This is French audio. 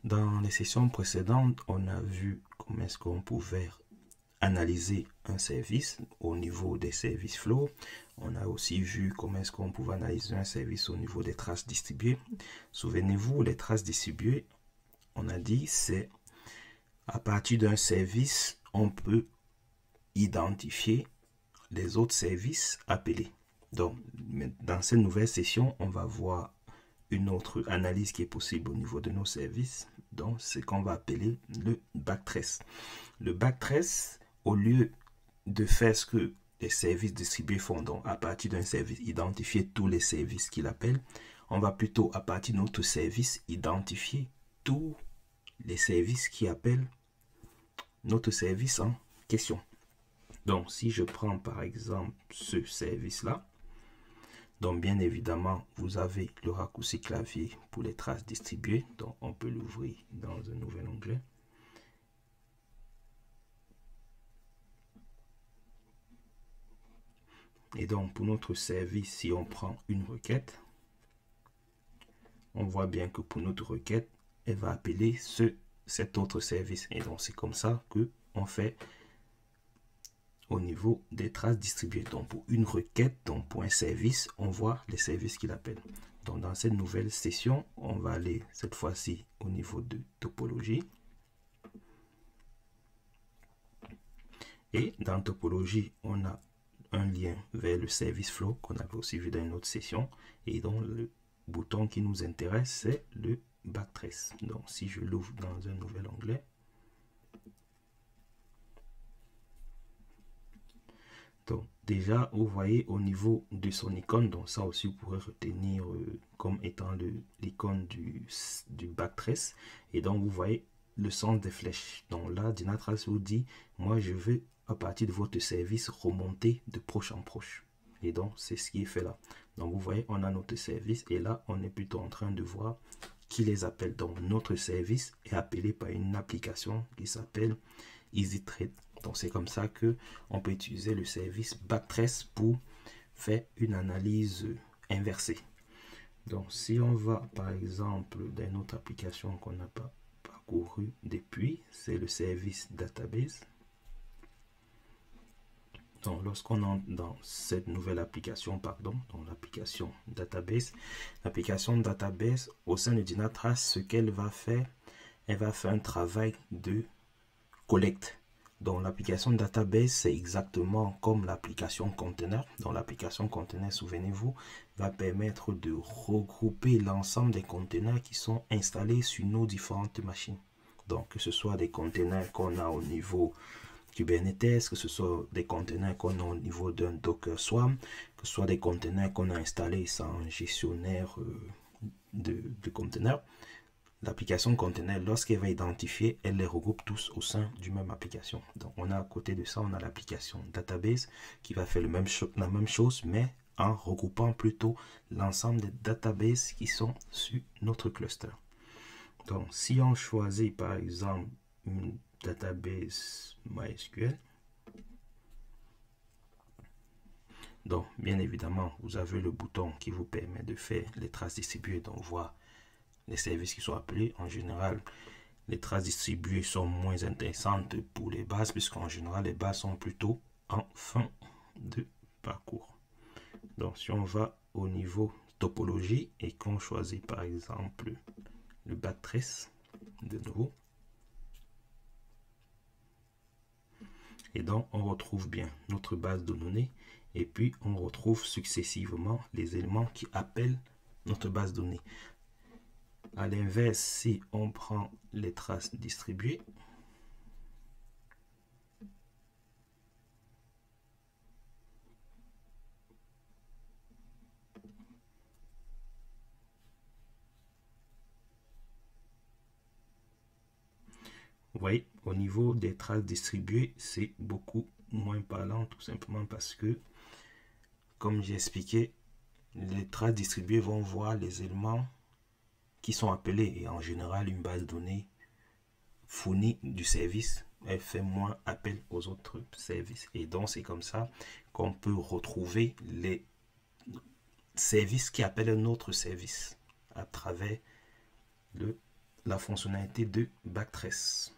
Dans les sessions précédentes, on a vu comment est-ce qu'on pouvait analyser un service au niveau des services flow. On a aussi vu comment est-ce qu'on pouvait analyser un service au niveau des traces distribuées. Souvenez-vous, les traces distribuées, on a dit, c'est à partir d'un service, on peut identifier les autres services appelés. Donc, dans cette nouvelle session, on va voir une autre analyse qui est possible au niveau de nos services. Donc, c'est qu'on va appeler le backtrace. Le backtrace, au lieu de faire ce que les services distribués font, donc à partir d'un service, identifier tous les services qu'il appelle, on va plutôt, à partir de notre service, identifier tous les services qui appellent notre service en question. Donc, si je prends par exemple ce service-là, donc bien évidemment, vous avez le raccourci clavier pour les traces distribuées. Donc, on peut l'ouvrir dans un nouvel onglet. Et donc, pour notre service, si on prend une requête, on voit bien que pour notre requête, elle va appeler cet autre service. Et donc, c'est comme ça qu'on fait au niveau des traces distribuées. Donc, pour une requête, donc pour un service, on voit les services qu'il appelle. Donc, dans cette nouvelle session, on va aller cette fois-ci au niveau de topologie. Et dans topologie, on a un lien vers le service flow qu'on avait aussi vu dans une autre session. Et donc, le bouton qui nous intéresse, c'est le backtrace. Donc, si je l'ouvre dans un nouvel onglet, donc déjà, vous voyez au niveau de son icône, donc ça aussi vous pourrez retenir comme étant l'icône du backtrace. Et donc vous voyez le sens des flèches. Donc là, Dynatrace vous dit, moi je veux à partir de votre service remonter de proche en proche. Et donc c'est ce qui est fait là. Donc vous voyez, on a notre service et là on est plutôt en train de voir qui les appelle. Donc notre service est appelé par une application qui s'appelle EasyTrade. Donc c'est comme ça que on peut utiliser le service backtrace pour faire une analyse inversée. Donc si on va par exemple dans une autre application qu'on n'a pas parcouru depuis, c'est le service database. Donc lorsqu'on entre dans cette nouvelle application, pardon, dans l'application database au sein de Dynatrace, ce qu'elle va faire, elle va faire un travail de collecte. Donc l'application database, c'est exactement comme l'application container. Donc l'application container, souvenez-vous, va permettre de regrouper l'ensemble des containers qui sont installés sur nos différentes machines. Donc que ce soit des containers qu'on a au niveau Kubernetes, que ce soit des containers qu'on a au niveau d'un Docker Swarm, que ce soit des containers qu'on a installés sans gestionnaire de containers. L'application container, lorsqu'elle va identifier, elle les regroupe tous au sein d'une même application. Donc, on a à côté de ça, on a l'application database qui va faire la même chose, mais en regroupant plutôt l'ensemble des databases qui sont sur notre cluster. Donc, si on choisit par exemple une database MySQL, donc bien évidemment, vous avez le bouton qui vous permet de faire les traces distribuées, donc voir les services qui sont appelés. En général, les traces distribuées sont moins intéressantes pour les bases, puisqu'en général, les bases sont plutôt en fin de parcours. Donc, si on va au niveau topologie et qu'on choisit par exemple le backtrace de nouveau, et donc on retrouve bien notre base de données et puis on retrouve successivement les éléments qui appellent notre base de données. À l'inverse, si on prend les traces distribuées, vous voyez, au niveau des traces distribuées, c'est beaucoup moins parlant, tout simplement parce que, comme j'ai expliqué, les traces distribuées vont voir les éléments qui sont appelés. Et en général, une base de données fournit du service, elle fait moins appel aux autres services. Et donc, c'est comme ça qu'on peut retrouver les services qui appellent un autre service à travers la fonctionnalité de backtrace.